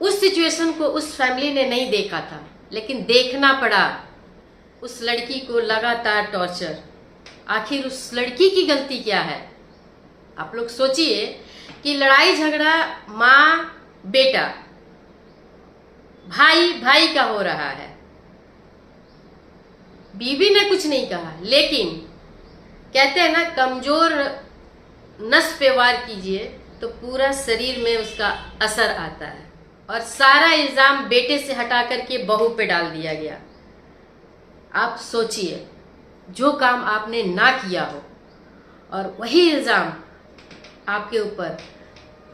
उस सिचुएशन को उस फैमिली ने नहीं देखा था, लेकिन देखना पड़ा। उस लड़की को लगातार टॉर्चर। आखिर उस लड़की की गलती क्या है? आप लोग सोचिए कि लड़ाई झगड़ा माँ बेटा, भाई भाई का हो रहा है। बीवी ने कुछ नहीं कहा, लेकिन कहते हैं ना, कमजोर नस पे वार कीजिए तो पूरा शरीर में उसका असर आता है। और सारा इल्जाम बेटे से हटा करके बहू पे डाल दिया गया। आप सोचिए, जो काम आपने ना किया हो और वही इल्जाम आपके ऊपर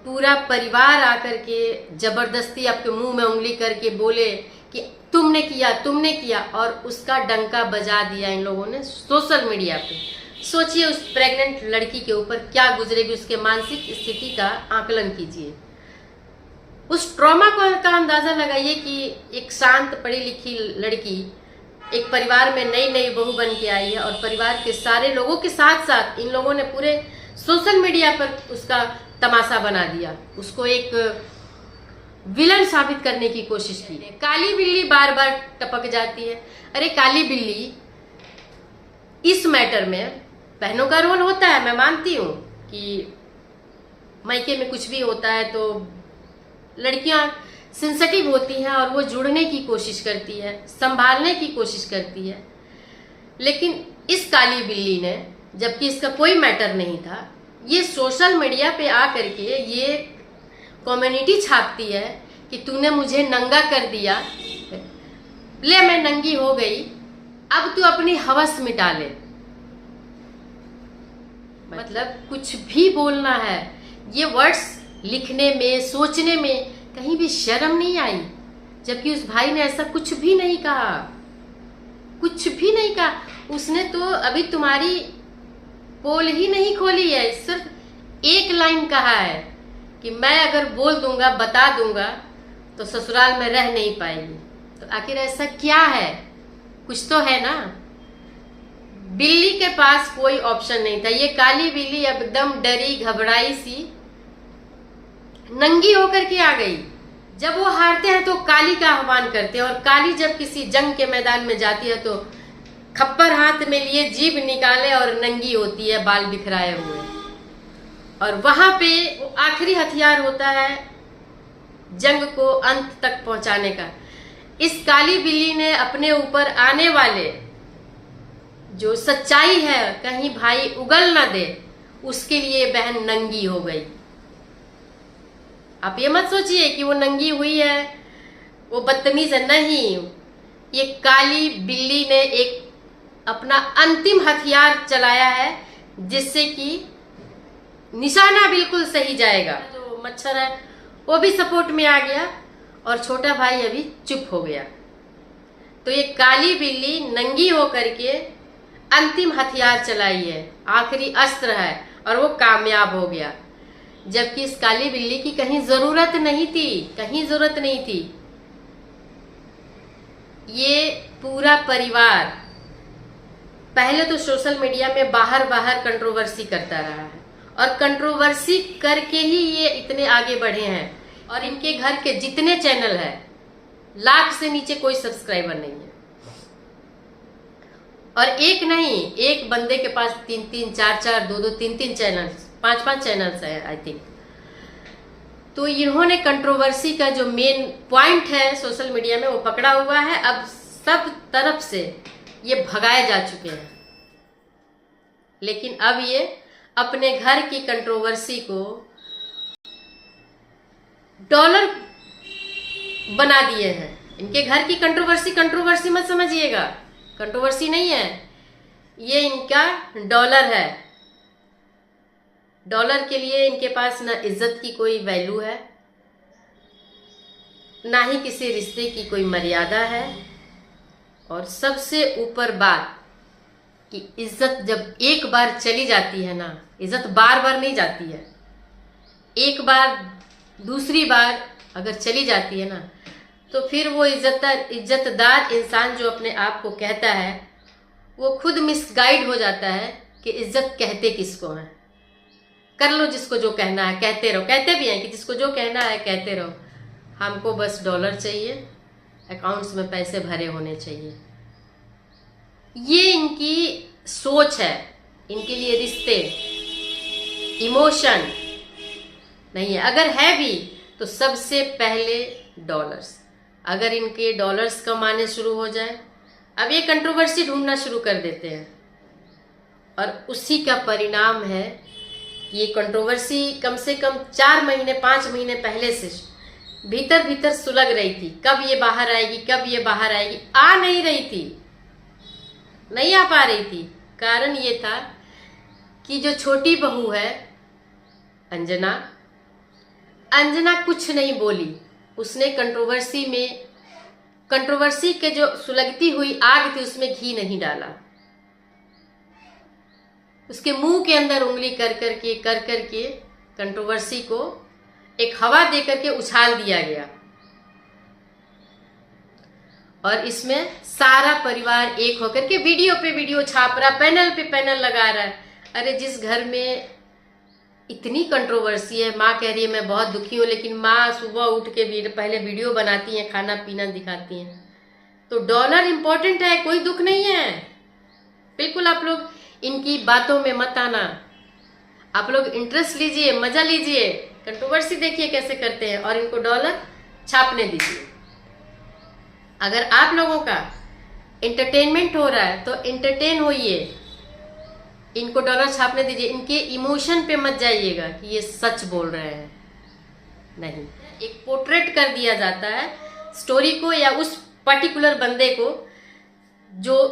पूरा परिवार आकर के जबरदस्ती आपके मुंह में उंगली करके बोले कि तुमने किया, और उसका डंका बजा दिया इन लोगों ने सोशल मीडिया पे। सोचिए उस प्रेग्नेंट लड़की के ऊपर क्या गुजरेगी, उसके मानसिक स्थिति का आकलन कीजिए। उस ट्रॉमा का अंदाजा लगाइए कि एक शांत पढ़ी लिखी लड़की एक परिवार में नई नई बहू बन के आई है, और परिवार के सारे लोगों के साथ साथ इन लोगों ने पूरे सोशल मीडिया पर उसका तमाशा बना दिया, उसको एक विलन साबित करने की कोशिश की। काली बिल्ली बार बार टपक जाती है। अरे काली बिल्ली, इस मैटर में बहनों का रोल होता है। मैं मानती हूँ कि मायके में कुछ भी होता है तो लड़कियां सेंसिटिव होती हैं और वो जुड़ने की कोशिश करती है, संभालने की कोशिश करती है। लेकिन इस काली बिल्ली ने, जबकि इसका कोई मैटर नहीं था, ये सोशल मीडिया पे आकर के ये कम्युनिटी छापती है कि तूने मुझे नंगा कर दिया, ले मैं नंगी हो गई, अब तू अपनी हवस मिटा ले। मतलब कुछ भी बोलना है। ये वर्ड्स लिखने में, सोचने में कहीं भी शर्म नहीं आई, जबकि उस भाई ने ऐसा कुछ भी नहीं कहा, कुछ भी नहीं कहा। उसने तो अभी तुम्हारी पोल ही नहीं खोली है, सिर्फ एक लाइन कहा है कि मैं अगर बोल दूंगा, बता दूंगा तो ससुराल में रह नहीं पाएगी। तो आखिर ऐसा क्या है? कुछ तो है ना। बिल्ली के पास कोई ऑप्शन नहीं था। ये काली बिल्ली एकदम डरी घबराई सी नंगी होकर के आ गई। जब वो हारते हैं तो काली का आह्वान करते हैं, और काली जब किसी जंग के मैदान में जाती है तो खप्पर हाथ में लिए जीभ निकाले और नंगी होती है, बाल बिखराए हुए। और वहां पे वो आखिरी हथियार होता है जंग को अंत तक पहुंचाने का। इस काली बिल्ली ने अपने ऊपर आने वाले जो सच्चाई है, कहीं भाई उगल ना दे, उसके लिए बहन नंगी हो गई। आप ये मत सोचिए कि वो नंगी हुई है, वो बदतमीज है, नहीं। ये काली बिल्ली ने एक अपना अंतिम हथियार चलाया है, जिससे कि निशाना बिल्कुल सही जाएगा। जो मच्छर है वो भी सपोर्ट में आ गया, और छोटा भाई अभी चुप हो गया। तो ये काली बिल्ली नंगी होकर के अंतिम हथियार चलाई है, आखिरी अस्त्र है, और वो कामयाब हो गया। जबकि इस काली बिल्ली की कहीं जरूरत नहीं थी, कहीं जरूरत नहीं थी। ये पूरा परिवार पहले तो सोशल मीडिया में बाहर बाहर कंट्रोवर्सी करता रहा है, और कंट्रोवर्सी करके ही ये इतने आगे बढ़े हैं। और इनके घर के जितने चैनल है, लाख से नीचे कोई सब्सक्राइबर नहीं है। और एक नहीं, एक बंदे के पास 3-3, 4-4, 2-2, 3-3 चैनल्स, 5-5 चैनल्स है आई थिंक। तो इन्होंने कंट्रोवर्सी का जो मेन पॉइंट है सोशल मीडिया में वो पकड़ा हुआ है। अब सब तरफ से ये भगाए जा चुके हैं, लेकिन अब ये अपने घर की कंट्रोवर्सी को डॉलर बना दिए हैं। इनके घर की कंट्रोवर्सी मत समझिएगा, कंट्रोवर्सी नहीं है ये, इनका डॉलर है। डॉलर के लिए इनके पास ना इज्जत की कोई वैल्यू है, ना ही किसी रिश्ते की कोई मर्यादा है। और सबसे ऊपर बात कि इज्जत जब एक बार चली जाती है ना, इज्जत बार बार नहीं जाती है, एक बार दूसरी बार अगर चली जाती है ना, तो फिर वो इज्जतदार इंसान जो अपने आप को कहता है, वो खुद मिसगाइड हो जाता है कि इज्जत कहते किसको है। कर लो जिसको जो कहना है, कहते रहो, कहते भी हैं कि जिसको जो कहना है कहते रहो। हमको बस डॉलर चाहिए, अकाउंट्स में पैसे भरे होने चाहिए। ये इनकी सोच है। इनके लिए रिश्ते, इमोशन नहीं है। अगर है भी तो सबसे पहले डॉलर्स। अगर इनके डॉलर्स कमाने शुरू हो जाए, अब ये कंट्रोवर्सी ढूंढना शुरू कर देते हैं और उसी का परिणाम है ये कंट्रोवर्सी कम से कम 4 महीने 5 महीने पहले से भीतर भीतर सुलग रही थी। कब ये बाहर आएगी, कब ये बाहर आएगी, आ नहीं रही थी, नहीं आ पा रही थी। कारण ये था कि जो छोटी बहू है अंजना कुछ नहीं बोली। उसने कंट्रोवर्सी के जो सुलगती हुई आग थी उसमें घी नहीं डाला। उसके मुंह के अंदर उंगली कर करके कंट्रोवर्सी को एक हवा दे करके उछाल दिया गया और इसमें सारा परिवार एक होकर के वीडियो पे वीडियो छाप रहा, पैनल पे पैनल लगा रहा है। अरे जिस घर में इतनी कंट्रोवर्सी है, माँ कह रही है मैं बहुत दुखी हूँ, लेकिन माँ सुबह उठ के पहले वीडियो बनाती हैं, खाना पीना दिखाती हैं। तो डॉलर इंपॉर्टेंट है, कोई दुख नहीं है। बिल्कुल आप लोग इनकी बातों में मत आना। आप लोग इंटरेस्ट लीजिए, मजा लीजिए, कंट्रोवर्सी देखिए कैसे करते हैं और इनको डॉलर छापने दीजिए। अगर आप लोगों का एंटरटेनमेंट हो रहा है तो एंटरटेन होइए, इनको डॉलर छापने दीजिए। इनके इमोशन पे मत जाइएगा कि ये सच बोल रहे हैं, नहीं। एक पोर्ट्रेट कर दिया जाता है स्टोरी को या उस पर्टिकुलर बंदे को जो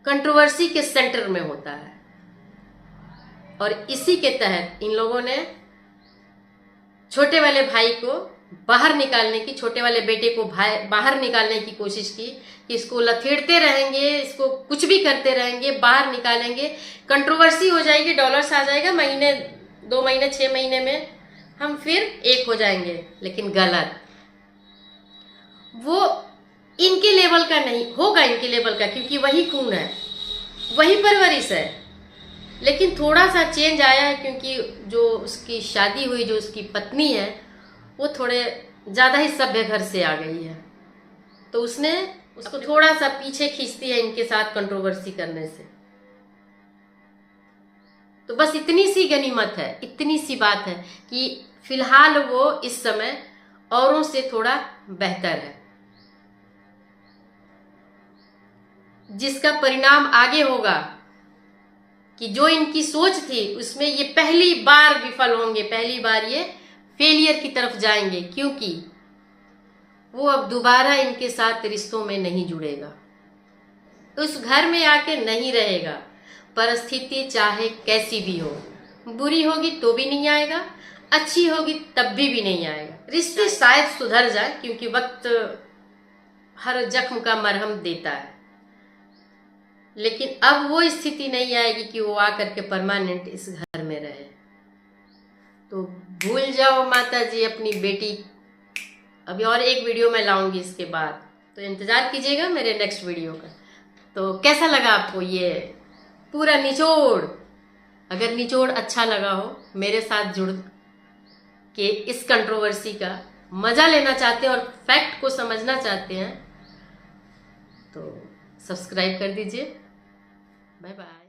कंट्रोवर्सी के सेंटर में होता है, और इसी के तहत इन लोगों ने छोटे वाले भाई को बाहर निकालने की, छोटे वाले बेटे को बाहर निकालने की कोशिश की कि इसको लथेड़ते रहेंगे, इसको कुछ भी करते रहेंगे, बाहर निकालेंगे, कंट्रोवर्सी हो जाएगी, डॉलर्स आ जाएगा, महीने 2 महीने 6 महीने में हम फिर एक हो जाएंगे। लेकिन गलत, वो इनके लेवल का नहीं होगा, इनके लेवल का, क्योंकि वही खून है, वही परवरिश है। लेकिन थोड़ा सा चेंज आया है क्योंकि जो उसकी शादी हुई, जो उसकी पत्नी है, वो थोड़े ज़्यादा ही सभ्य घर से आ गई है, तो उसने उसको थोड़ा सा पीछे खींचती है इनके साथ कंट्रोवर्सी करने से। तो बस इतनी सी गनीमत है, इतनी सी बात है कि फिलहाल वो इस समय औरों से थोड़ा बेहतर है, जिसका परिणाम आगे होगा कि जो इनकी सोच थी उसमें ये पहली बार विफल होंगे, पहली बार ये फेलियर की तरफ जाएंगे, क्योंकि वो अब दोबारा इनके साथ रिश्तों में नहीं जुड़ेगा, उस घर में आके नहीं रहेगा। परिस्थिति चाहे कैसी भी हो, बुरी होगी तो भी नहीं आएगा, अच्छी होगी तब भी नहीं आएगा। रिश्ते शायद सुधर जाए, क्योंकि वक्त हर जख्म का मरहम देता है, लेकिन अब वो स्थिति नहीं आएगी कि वो आकर के परमानेंट इस घर में रहे। तो भूल जाओ माता जी अपनी बेटी। अभी और एक वीडियो मैं लाऊंगी इसके बाद, तो इंतज़ार कीजिएगा मेरे नेक्स्ट वीडियो का। तो कैसा लगा आपको ये पूरा निचोड़? अगर निचोड़ अच्छा लगा हो, मेरे साथ जुड़ के इस कंट्रोवर्सी का मज़ा लेना चाहते हैं और फैक्ट को समझना चाहते हैं, तो सब्सक्राइब कर दीजिए। Bye bye.